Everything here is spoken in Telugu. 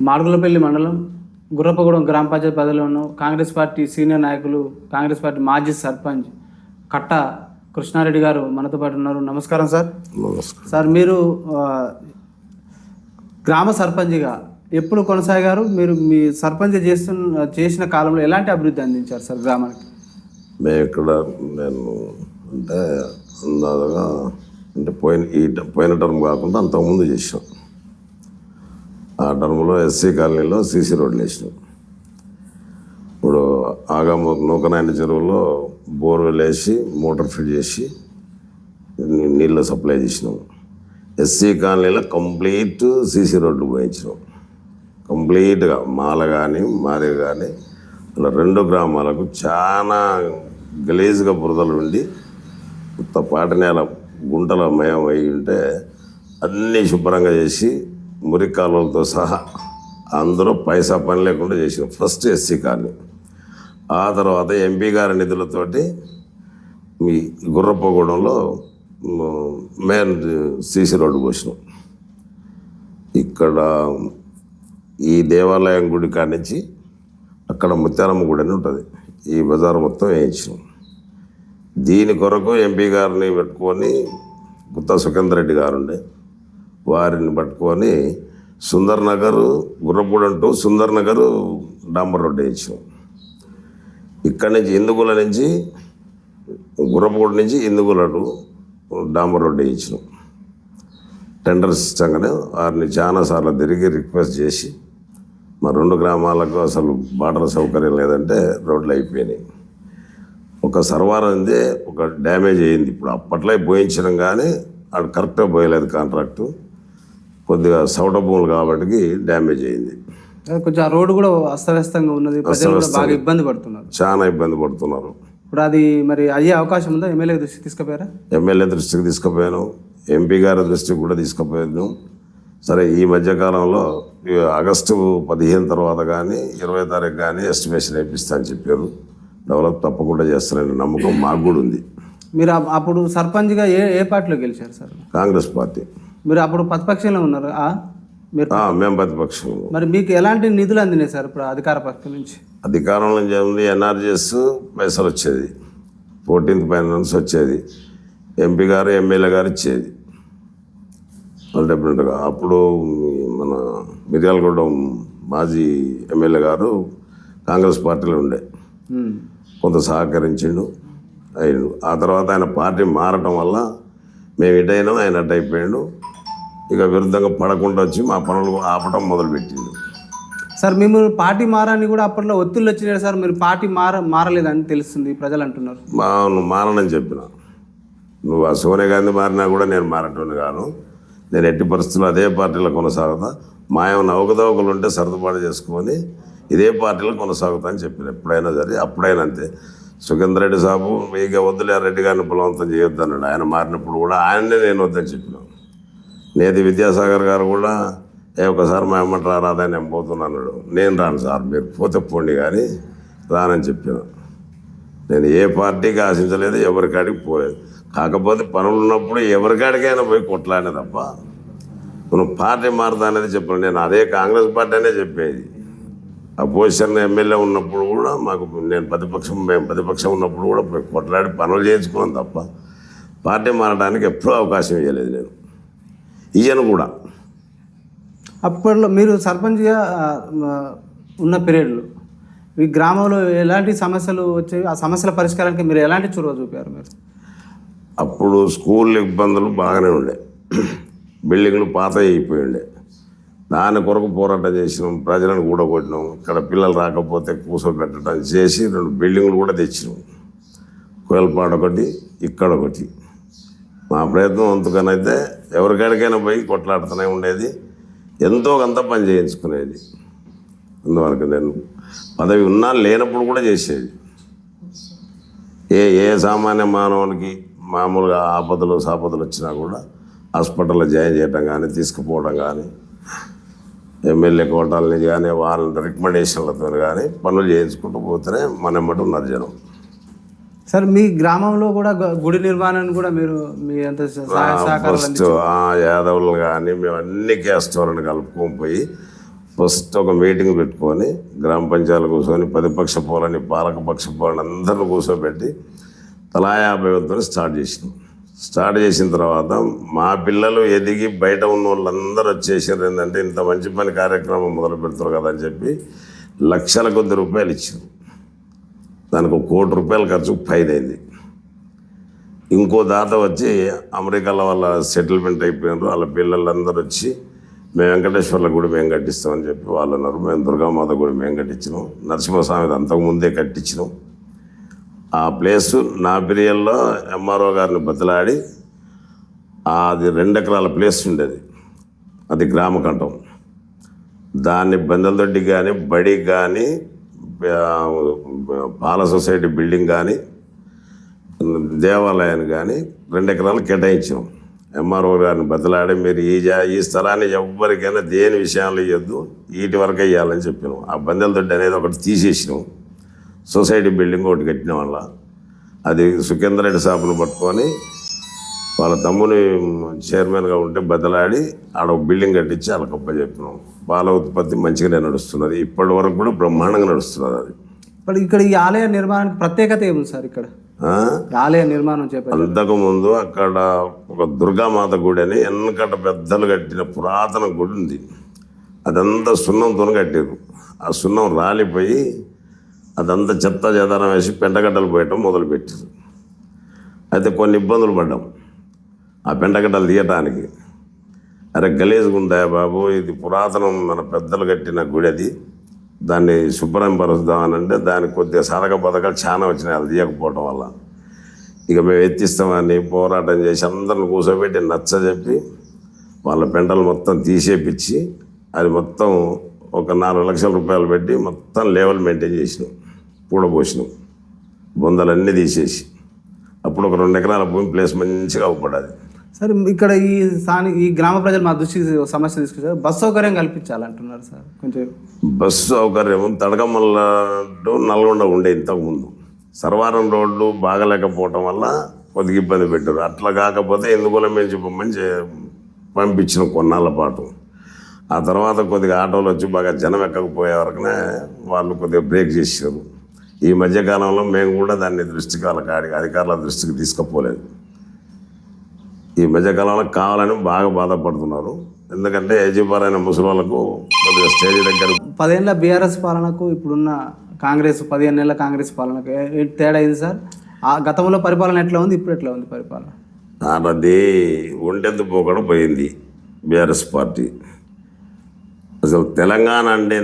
మాడుగులపల్లి మండలం గుర్రపగూడెం గ్రామ పంచాయతీ పరిధిలో ఉన్న కాంగ్రెస్ పార్టీ సీనియర్ నాయకులు, కాంగ్రెస్ పార్టీ మాజీ సర్పంచ్ కట్ట కృష్ణారెడ్డి గారు మనతో పాటు ఉన్నారు. నమస్కారం సార్. నమస్కారం సార్, మీరు గ్రామ సర్పంచ్గా ఎప్పుడు కొనసాగారు? మీరు మీ సర్పంచ్ చేసిన కాలంలో ఎలాంటి అభివృద్ధి అందించారు సార్ గ్రామానికి? మేము ఇక్కడ నేను అంటే అందాజగా అంటే పోయిన టర్మ్ కాకుండా అంతకుముందు చేసాం. ఆ టర్మ్లో ఎస్సీ కాలనీలో సీసీ రోడ్లు వేసినాం. ఇప్పుడు నూకనాయన చెరువులో బోర్వెల్ వేసి మోటార్ ఫిట్ చేసి నీళ్ళు సప్లై చేసినాం. ఎస్సీ కాలనీలో కంప్లీట్ సీసీ రోడ్లు పోయించినాం. కంప్లీట్గా మాల కానీ మారే కానీ అలా 2 గ్రామాలకు చాలా గలీజ్గా బురదలు ఉండి కొత్త పాటనేల గుంటల మయం అయి ఉంటే అన్నీ శుభ్రంగా చేసి మురికాలువలతో సహా అందరూ పైసా పని లేకుండా చేసినాం. First SC colony. ఆ తర్వాత ఎంపీ గారి నిధులతోటి మీ గుర్రపగూడెంలో మెయిన్ సీసీ రోడ్డు పోసినాం. ఇక్కడ ఈ దేవాలయం గుడి కాడి నుంచి అక్కడ ముత్యాలమ్మ గుడి అని ఉంటుంది, ఈ బజారు మొత్తం వేయించినాం. దీని కొరకు ఎంపీ గారిని పెట్టుకొని గుత్తా సుఖేందర్ రెడ్డి గారు ఉండే వారిని పట్టుకొని సుందర్ నగర్ గుర్రపగూడెం టు సుందర్ నగర్ డాంబర్ రోడ్డు వేయించాం. ఇక్కడి నుంచి ఇందుగుల నుంచి గుర్రపగూడెం నుంచి ఇందుగుల డాంబర్ రోడ్డు వేయించినాం. టెండర్స్ ఇష్టంగానే వారిని చాలాసార్లు తిరిగి రిక్వెస్ట్ చేసి మా 2 గ్రామాలకు అసలు వాటర్ సౌకర్యం లేదంటే రోడ్లు అయిపోయినాయి. ఒక సర్వర్ అందే ఒక డ్యామేజ్ అయ్యింది. ఇప్పుడు అప్పట్లో పోయించడం కానీ అది కరెక్ట్గా పోయలేదు కాంట్రాక్టు. కొద్దిగా సౌట భూములు కాబట్టి డ్యామేజ్ అయింది. కొంచెం ఆ రోడ్డు కూడా అస్తవ్యస్తంగా ఉన్నది, బాగా ఇబ్బంది పడుతున్నారు, చాలా ఇబ్బంది పడుతున్నారు. ఇప్పుడు అది మరి అయ్యే అవకాశం ఉందా? ఎమ్మెల్యే దృష్టికి తీసుకుపోయారా? ఎమ్మెల్యే దృష్టికి తీసుకుపోయాను, ఎంపీ గారి దృష్టికి కూడా తీసుకుపోయాను. సరే, ఈ మధ్యకాలంలో ఆగస్టు 15 తర్వాత కానీ 20 తారీఖు కానీ ఎస్టిమేషన్ వేయిస్తా అని చెప్పారు. డెవలప్ తప్పకుండా చేస్తారనే నమ్మకం మాకు కూడా ఉంది. మీరు అప్పుడు సర్పంచ్గా ఏ పార్టీలో గెలిచారు సార్? కాంగ్రెస్ పార్టీ. మీరు అప్పుడు ప్రతిపక్షంలో ఉన్నారు? మేము ప్రతిపక్షం. మరి మీకు ఎలాంటి నిధులు అందినాయి సార్ ఇప్పుడు అధికార పక్షం నుంచి? అధికారంలో ఉంది ఎన్ఆర్జీఎస్ పైసలు వచ్చేది, 14th ఫైనాన్స్ వచ్చేది, ఎంపీ గారు ఎమ్మెల్యే గారు ఇచ్చేది డెఫినెట్గా. అప్పుడు మన మిర్యాలగూడెం మాజీ ఎమ్మెల్యే గారు కాంగ్రెస్ పార్టీలో ఉండే, కొంత సహకరించిండు అయ్యిండు. ఆ తర్వాత ఆయన పార్టీ మారటం వల్ల మేము ఇటైనాం, ఆయన అటు అయిపోయాడు. ఇక విరుద్ధంగా పడకుండా వచ్చి మా పనులు ఆపటం మొదలుపెట్టిండు. సార్, మేము పార్టీ మారని కూడా అప్పట్లో ఒత్తిళ్ళు వచ్చినాయి సార్. మీరు పార్టీ మారలేదని తెలుస్తుంది, ప్రజలు అంటున్నారు. నువ్వు మారనని చెప్పిన, నువ్వు ఆ సోనియా గాంధీ మారినా కూడా నేను మారటోని కాను. నేను ఎట్టి పరిస్థితుల్లో అదే పార్టీలో కొనసాగుతా. మా ఏమైనా అవకతవకలు ఉంటే సర్దుబాటు చేసుకొని ఇదే పార్టీలో కొనసాగుతా అని చెప్పిన. ఎప్పుడైనా సరే, అప్పుడైనా అంతే. సుఖేందర్ రెడ్డి సాబు ఇక వద్దులే రెడ్డి గారిని బలవంతం చేయొద్దు అన్నాడు. ఆయన మారినప్పుడు కూడా ఆయన్నే నేను వద్దని చెప్పిన. నేది విద్యాసాగర్ గారు కూడా ఒకసారి మా అమ్మ రాదా నేను పోతున్నా అన్నాడు. నేను రాను సార్, మీరు పోతే పోండి కానీ రానని చెప్పాను. నేను ఏ పార్టీకి ఆశించలేదు, ఎవరికాడికి పోలేదు. కాకపోతే పనులు ఉన్నప్పుడు ఎవరికాడికైనా పోయి కొట్లానే తప్ప మనం పార్టీ మారుతా అనేది చెప్పాను. నేను అదే కాంగ్రెస్ పార్టీ అనే చెప్పేది. అపోజిషన్ ఎమ్మెల్యే ఉన్నప్పుడు కూడా మేము ప్రతిపక్షం ఉన్నప్పుడు కూడా పోయి కొట్లాడి పనులు చేయించుకున్నాం తప్ప పార్టీ మారడానికి ఎప్పుడూ అవకాశం ఇవ్వలేదు. నేను ఇయ్యను కూడా. అప్పట్లో మీరు సర్పంచ్గా ఉన్న పీరియడ్లో ఈ గ్రామంలో ఎలాంటి సమస్యలు వచ్చాయి? ఆ సమస్యల పరిష్కారానికి మీరు ఎలాంటి చొరవ చూపారు? మీరు అప్పుడు స్కూల్ ఇబ్బందులు బాగానే ఉండే, బిల్డింగ్లు పాత అయిపోయి ఉండే. దాని కొరకు పోరాటం చేసినాం, ప్రజలను కూడా కొట్టినాం. ఇక్కడ పిల్లలు రాకపోతే కూర్చోబెట్టడం చేసి 2 బిల్డింగ్లు కూడా తెచ్చినాం. కోయలపాడు ఒకటి, ఇక్కడ ఒకటి. మా ప్రయత్నం అంతకనైతే ఎవరికాడికైనా పోయి కొట్లాడుతూనే ఉండేది, ఎంతో కొంత పని చేయించుకునేది. అందువరకు నేను పదవి ఉన్నా లేనప్పుడు కూడా చేసేది. ఏ సామాన్య మానవునికి మామూలుగా ఆపదలు సాపదలు వచ్చినా కూడా హాస్పిటల్లో జాయిన్ చేయడం కానీ, తీసుకుపోవడం కానీ, ఎమ్మెల్యే కోటాల నుంచి కానీ వాళ్ళ రికమెండేషన్లతో కానీ పనులు చేయించుకుంటూ పోతేనే మనమ్మటి ఉన్నారు జనం. సార్, మీ గ్రామంలో కూడా గుడి నిర్మాణాన్ని కూడా మీరు మీ అంత ఫస్ట్ యాదవులు కానీ మేము అన్ని క్యాస్ట్ వాళ్ళని కలుపుకొని పోయి ఫస్ట్ ఒక మీటింగ్ పెట్టుకొని గ్రామ పంచాయతీలు కూర్చొని ప్రతిపక్ష పోలని పాలకపక్ష పోలని అందరిని కూర్చోబెట్టి తలా 50,000తో స్టార్ట్ చేసిన తర్వాత మా పిల్లలు ఎదిగి బయట ఉన్న వాళ్ళందరూ వచ్చేసారు. ఏంటంటే ఇంత మంచి పని కార్యక్రమం మొదలు పెడతారు కదా అని చెప్పి లక్షల కొద్ది రూపాయలు ఇచ్చారు. దానికి ₹1,00,00,000 ఖర్చు ఫైన్ అయింది. ఇంకో దాత వచ్చి అమెరికాలో వాళ్ళ సెటిల్మెంట్ అయిపోయినారు. వాళ్ళ పిల్లలందరూ వచ్చి మేము వెంకటేశ్వర్ల గుడి మేము కట్టిస్తామని చెప్పి వాళ్ళు అన్నారు. మేము దుర్గామాత గుడి మేము కట్టించినాం. నరసింహస్వామి అంతకుముందే కట్టించినాం. ఆ ప్లేసు నా పీరియడ్లో ఎంఆర్ఓ గారిని బతిలాడి అది 2 ఎకరాల ప్లేస్ ఉండేది. అది గ్రామకంఠం. దాన్ని బందలదొడ్డి కానీ బడి కానీ పాల సొసైటీ బిల్డింగ్ కానీ దేవాలయాన్ని కానీ 2 ఎకరాలు కేటాయించాం. ఎంఆర్ఓ గారిని బతిలాడి మీరు ఈ స్థలాన్ని ఎవరికైనా దేని విషయాలు ఇవ్వద్దు, వీటి వరకు ఇవ్వాలని చెప్పినాం. ఆ బందెలదొడ్డి అనేది ఒకటి తీసేసినాం. సొసైటీ బిల్డింగ్ ఒకటి కట్టిన వల్ల అది సుఖేందర్ రెడ్డి సాబును పట్టుకొని వాళ్ళ తమ్ముని చైర్మన్గా ఉంటే బదలాడి ఆడ ఒక బిల్డింగ్ కట్టించి వాళ్ళకప్ప చెప్పినాం. పాల ఉత్పత్తి మంచిగానే నడుస్తున్నది. ఇప్పటి వరకు కూడా బ్రహ్మాండంగా నడుస్తున్నది. అది ఇప్పుడు ఇక్కడ ఈ ఆలయ నిర్మాణానికి ప్రత్యేకత ఏముంది సార్? ఇక్కడ ఆలయ నిర్మాణం చెప్పారు. అంతకుముందు అక్కడ ఒక దుర్గామాత గుడి అని వెనకట పెద్దలు కట్టిన పురాతన గుడి ఉంది. అదంతా సున్నంతో కట్టారు. ఆ సున్నం రాలిపోయి అదంతా చెత్త చెదారం వేసి పెంటగడ్డలు పోయటం మొదలుపెట్టారు. అయితే కొన్ని ఇబ్బందులు పడ్డాం ఆ పెంటగడ్డలు తీయటానికి. అరే గలీజ్గా ఉంటాయా బాబు, ఇది పురాతనం మన పెద్దలు కట్టిన గుడి, అది దాన్ని శుభ్రపరుద్దామని అంటే దానికి కొద్దిగా సాధక పథకాలు చాలా వచ్చినాయి అది తీయకపోవటం వల్ల. ఇక మేము ఎత్తిస్తామని పోరాటం చేసి అందరిని కూర్చోబెట్టి నచ్చజెప్పి వాళ్ళ పెంటలు మొత్తం తీసేపించి అది మొత్తం ఒక 4 లక్షల రూపాయలు పెట్టి మొత్తం లెవెల్ మెయింటైన్ చేసినాం. పూడపోసినాం బొందలన్నీ తీసేసి. అప్పుడు ఒక 2 ఎకరాల భూమి ప్లేస్ మంచిగా అవుపడ్డది. సార్ ఇక్కడ ఈ గ్రామ ప్రజలు మా దృష్టికి సమస్య తీసుకొచ్చారు. బస్సు సౌకర్యం కల్పించాలంటున్నారు సార్. కొంచెం బస్సు సౌకర్యం తడకమల్ల టు నల్గొండ ఉండే ఇంతకుముందు సర్వారం రోడ్లు బాగలేకపోవటం వల్ల కొద్దిగా ఇబ్బంది పెట్టారు. అట్లా కాకపోతే ఎందుకోలే మేము చెప్పమని పంపించిన కొన్నాళ్ళ పాటు. ఆ తర్వాత కొద్దిగా ఆటోలు వచ్చి బాగా జనం ఎక్కకపోయే వరకునే వాళ్ళు కొద్దిగా బ్రేక్ చేశారు. ఈ మధ్యకాలంలో మేము కూడా దాన్ని అధికారుల దృష్టికి తీసుకుపోలేదు. ఈ మధ్యకాలంలో కావాలని బాగా బాధపడుతున్నారు. ఎందుకంటే ఏజీపారైన ముసలి వాళ్ళకు కొద్దిగా స్టేజ్ దగ్గర 10 ఏళ్ళ బీఆర్ఎస్ పాలనకు ఇప్పుడున్న కాంగ్రెస్ 15 ఏళ్ళ కాంగ్రెస్ పాలనకు తేడా అయింది సార్? ఆ గతంలో పరిపాలన ఎట్లా ఉంది, ఇప్పుడు ఎట్లా ఉంది పరిపాలన? అది ఒంటెత్తు పోకడం పోయింది బీఆర్ఎస్ పార్టీ. అసలు తెలంగాణ అంటే